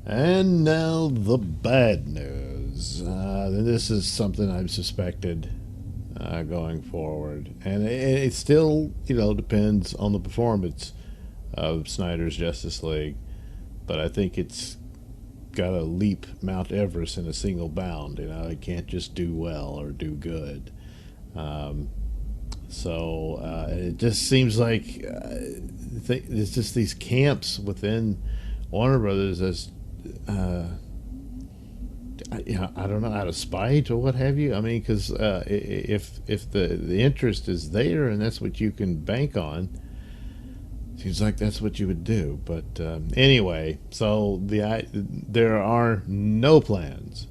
And now the bad news. This is something I've suspected going forward, and it still, depends on the performance of Snyder's Justice League. But I think it's got to leap Mount Everest in a single bound. It can't just do well or do good. Um, so it just seems like it's just these camps within Warner Brothers as I don't know, out of spite or what have you. I mean, because if the interest is there and that's what you can bank on, seems like that's what you would do. But anyway, so there are no plans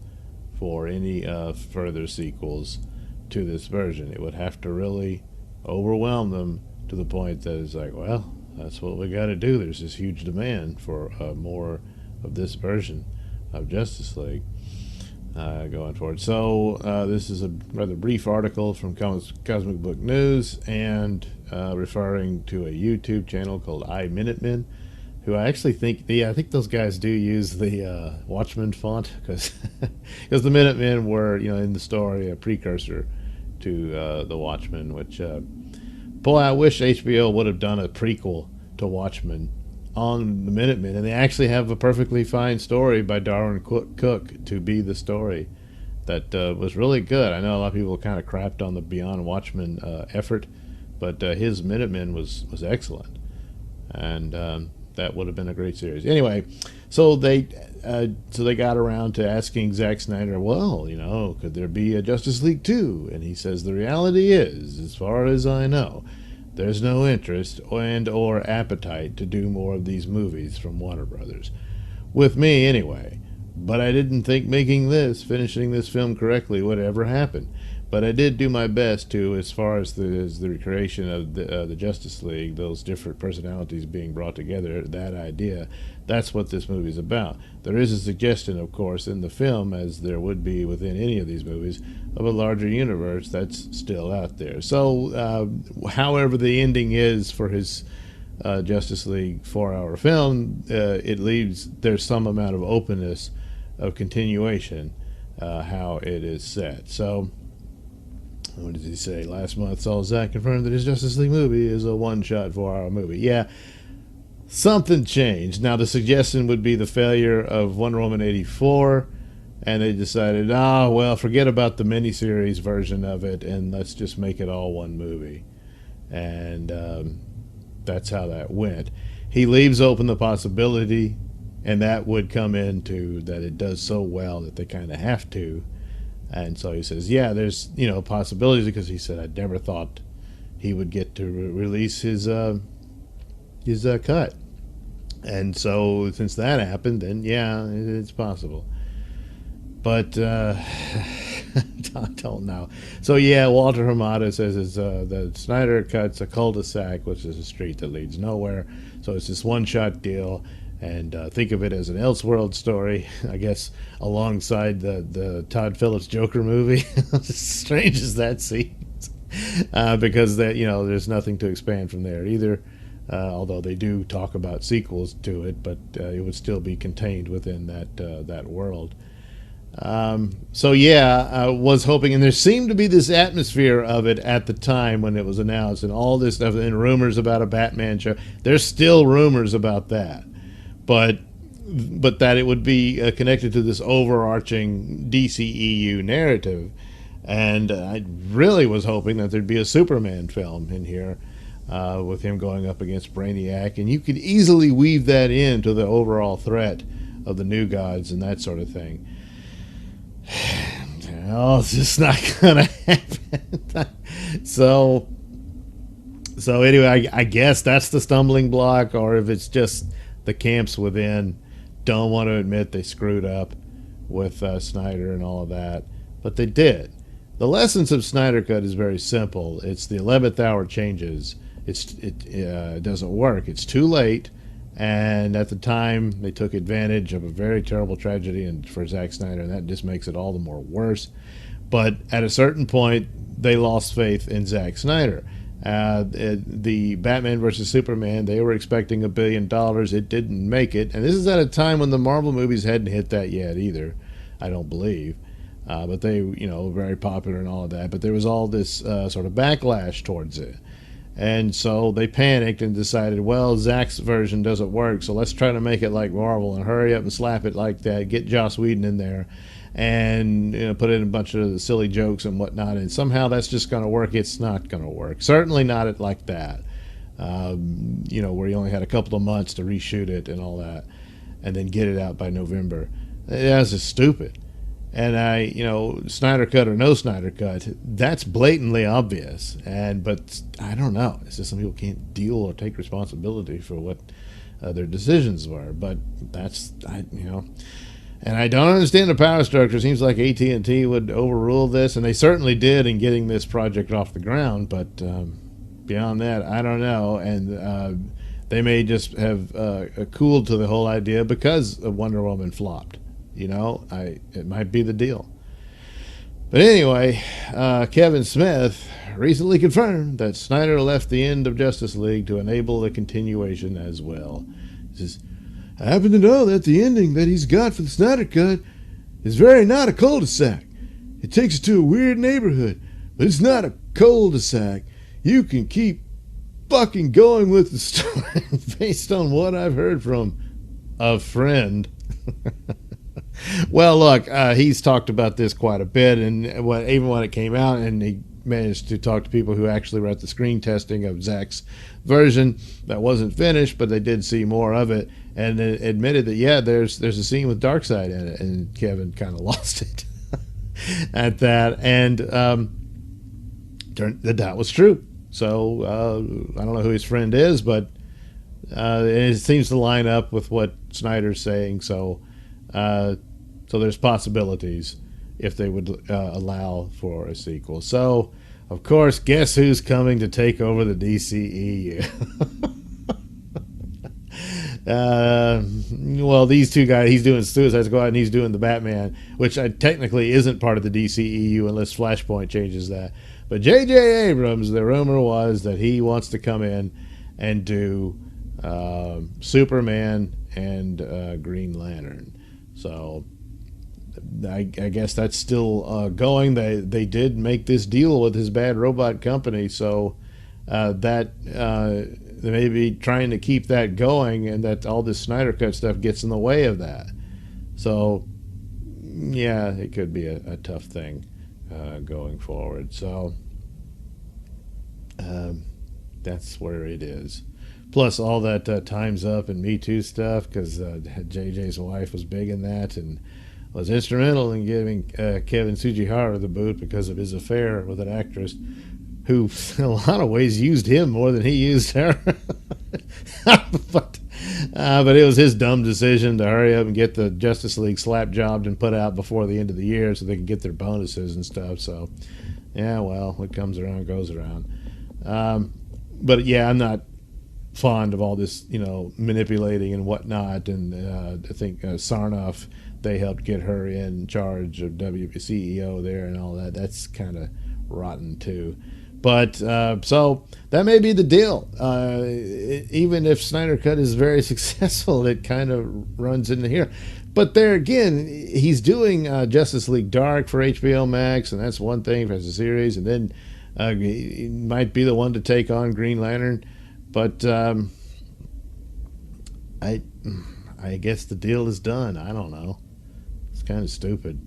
for any further sequels to this version. It would have to really overwhelm them to the point that it's like, well, that's what we got to do. There's this huge demand for more of this version of Justice League going forward. So this is a rather brief article from Cosmic Book News, and referring to a YouTube channel called iMinutemen, who I actually think I think those guys do use the Watchmen font, because the Minutemen were, in the story, a precursor to the Watchmen, which boy, I wish HBO would have done a prequel to Watchmen on the Minutemen, and they actually have a perfectly fine story by Darwin Cook to be the story that was really good. I know a lot of people kind of crapped on the Beyond Watchmen effort, but his Minutemen was excellent, and that would have been a great series. Anyway, so they got around to asking Zack Snyder, well, could there be a Justice League 2? And he says, the reality is, as far as I know, there's no interest and or appetite to do more of these movies from Warner Brothers. With me, anyway. But I didn't think finishing this film correctly would ever happen. But I did do my best to, as far as the recreation of the Justice League, those different personalities being brought together, that idea, that's what this movie is about. There is a suggestion, of course, in the film, as there would be within any of these movies, of a larger universe that's still out there. So, however the ending is for his Justice League 4-hour film, there's some amount of openness of continuation, how it is set. So, what did he say? Last month saw Zack confirmed that his Justice League movie is a one-shot 4-hour movie. Yeah, something changed. Now, the suggestion would be the failure of Wonder Woman 84, and they decided, well, forget about the miniseries version of it, and let's just make it all one movie. And that's how that went. He leaves open the possibility, and that would come into that it does so well that they kind of have to. And so he says, yeah, there's, possibilities, because he said, I never thought he would get to release his cut. And so since that happened, then yeah, it's possible. But I don't know. So yeah, Walter Hamada says the Snyder Cut's a cul-de-sac, which is a street that leads nowhere. So it's this one-shot deal. And think of it as an Elseworld story, I guess, alongside the Todd Phillips Joker movie. As strange as that seems, because there's nothing to expand from there either. Although they do talk about sequels to it, but it would still be contained within that world. So yeah, I was hoping, and there seemed to be this atmosphere of it at the time when it was announced, and all this stuff, and rumors about a Batman show. There's still rumors about that. But that it would be connected to this overarching DCEU narrative. And I really was hoping that there'd be a Superman film in here with him going up against Brainiac. And you could easily weave that into the overall threat of the New Gods and that sort of thing. It's just not going to happen. So anyway, I guess that's the stumbling block, or if it's just the camps within don't want to admit they screwed up with Snyder and all of that, but they did. The lessons of Snyder Cut is very simple. It's the 11th hour changes. It doesn't work. It's too late, and at the time they took advantage of a very terrible tragedy for Zack Snyder, and that just makes it all the more worse. But at a certain point, they lost faith in Zack Snyder. The Batman versus Superman, they were expecting $1 billion. It didn't make it, and this is at a time when the Marvel movies hadn't hit that yet either. I don't believe, but they, were very popular and all of that. But there was all this sort of backlash towards it, and so they panicked and decided, well, Zack's version doesn't work, so let's try to make it like Marvel and hurry up and slap it like that. Get Joss Whedon in there, and put in a bunch of silly jokes and whatnot, and somehow that's just going to work. It's not going to work. Certainly not like that. Where you only had a couple of months to reshoot it and all that, and then get it out by November. That's just stupid. And Snyder Cut or no Snyder Cut, that's blatantly obvious. But I don't know. It's just some people can't deal or take responsibility for what their decisions were. But and I don't understand the power structure. It seems like AT&T would overrule this, and they certainly did in getting this project off the ground. But beyond that, I don't know. And they may just have cooled to the whole idea because of Wonder Woman flopped. It might be the deal. But anyway, Kevin Smith recently confirmed that Snyder left the end of Justice League to enable the continuation as well. He says, I happen to know that the ending that he's got for the Snyder Cut is very not a cul-de-sac. It takes us to a weird neighborhood, but it's not a cul-de-sac. You can keep fucking going with the story based on what I've heard from a friend. Well, look, he's talked about this quite a bit, and even when it came out, and he managed to talk to people who actually were at the screen testing of Zack's version that wasn't finished, but they did see more of it, and admitted that there's a scene with Darkseid in it, and Kevin kind of lost it at that, and that was true. So I don't know who his friend is, but it seems to line up with what Snyder's saying. So there's possibilities if they would allow for a sequel. So, of course, guess who's coming to take over the DCEU? Well, these two guys, he's doing Suicide Squad and he's doing the Batman, which technically isn't part of the DCEU unless Flashpoint changes that. But J.J. Abrams, the rumor was that he wants to come in and do Superman and Green Lantern. So I guess that's still going. They did make this deal with his Bad Robot company, so that they may be trying to keep that going, and that all this Snyder Cut stuff gets in the way of that. So yeah, it could be a tough thing going forward. So that's where it is. Plus all that Time's Up and Me Too stuff, because JJ's wife was big in that and was instrumental in giving Kevin Tsujihara the boot because of his affair with an actress who in a lot of ways used him more than he used her. but it was his dumb decision to hurry up and get the Justice League slap jobbed and put out before the end of the year so they can get their bonuses and stuff. So yeah, well, what comes around goes around. But yeah, I'm not fond of all this, manipulating and whatnot. And I think Sarnoff, they helped get her in charge of CEO there and all that. That's kind of rotten too. But so that may be the deal. Even if Snyder Cut is very successful, it kind of runs into here. But there again, he's doing Justice League Dark for HBO Max, and that's one thing as a series. And then he might be the one to take on Green Lantern. But I guess the deal is done. I don't know. It's kind of stupid.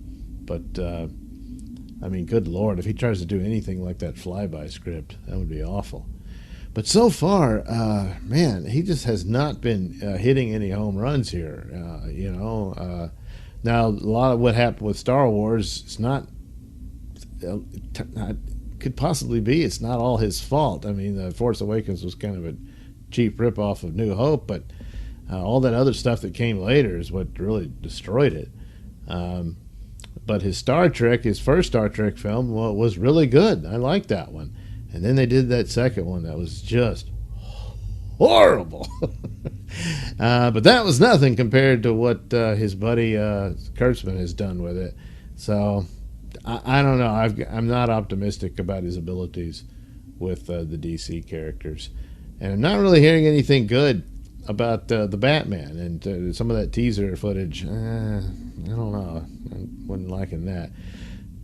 But, good Lord, if he tries to do anything like that flyby script, that would be awful. But so far, he just has not been hitting any home runs here. Now, a lot of what happened with Star Wars, it's not could possibly be it's not all his fault. The Force Awakens was kind of a cheap ripoff of New Hope, but all that other stuff that came later is what really destroyed it. But his first Star Trek film, was really good. I liked that one. And then they did that second one that was just horrible. But that was nothing compared to what his buddy Kurtzman has done with it. So I don't know. I'm not optimistic about his abilities with the DC characters. And I'm not really hearing anything good about the Batman, and some of that teaser footage. I don't know. I wasn't liking that.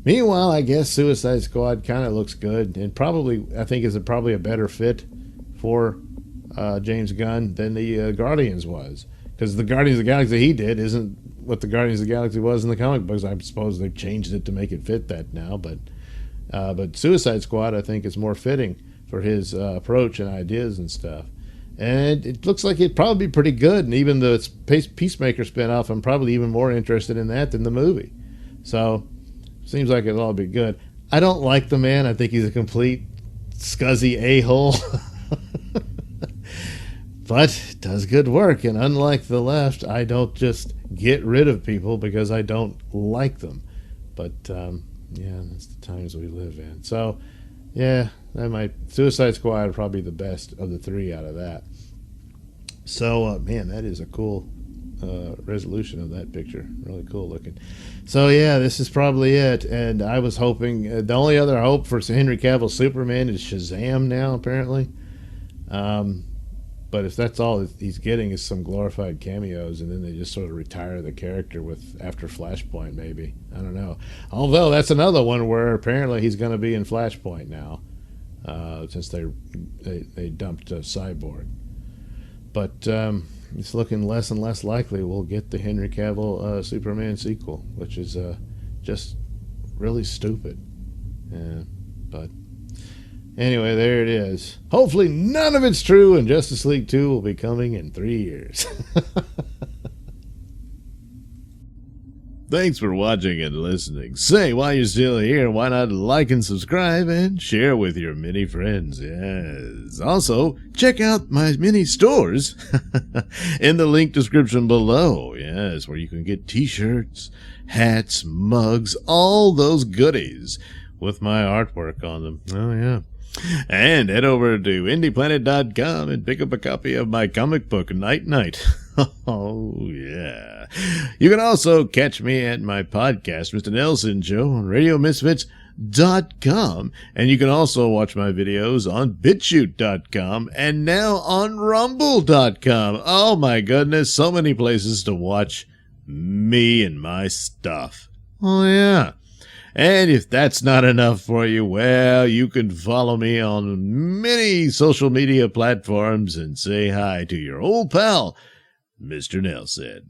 Meanwhile, I guess Suicide Squad kind of looks good, and probably I think is probably a better fit for James Gunn than the Guardians was, because the Guardians of the Galaxy he did isn't what the Guardians of the Galaxy was in the comic books. I suppose they've changed it to make it fit that now, but Suicide Squad I think is more fitting for his approach and ideas and stuff. And it looks like it'd probably be pretty good. And even the Peacemaker spinoff, I'm probably even more interested in that than the movie. So, seems like it'll all be good. I don't like the man. I think he's a complete scuzzy a-hole. But does good work. And unlike the left, I don't just get rid of people because I don't like them. But, yeah, that's the times we live in. So, yeah, Suicide Squad would probably be the best of the three out of that. So, man, that is a cool resolution of that picture. Really cool looking. So, yeah, this is probably it. And I was hoping, the only other hope for Henry Cavill's Superman is Shazam now, apparently. But if that's all he's getting is some glorified cameos, and then they just sort of retire the character after Flashpoint, maybe. I don't know. Although that's another one where apparently he's going to be in Flashpoint now, since they dumped Cyborg. But it's looking less and less likely we'll get the Henry Cavill Superman sequel, which is just really stupid. Yeah, but anyway, there it is. Hopefully none of it's true, and Justice League 2 will be coming in 3 years. Thanks for watching and listening. Say, while you're still here, why not like and subscribe and share with your many friends? Yes. Also, check out my mini stores in the link description below. Yes, where you can get t-shirts, hats, mugs, all those goodies with my artwork on them. Oh, yeah. And head over to indieplanet.com and pick up a copy of my comic book, Night Night. Oh, yeah. You can also catch me at my podcast, Mr Nailsin Show, on RadioMisfits.com. And you can also watch my videos on BitChute.com and now on Rumble.com. Oh, my goodness. So many places to watch me and my stuff. Oh, yeah. And if that's not enough for you, well, you can follow me on many social media platforms and say hi to your old pal, Mr. Nailsin.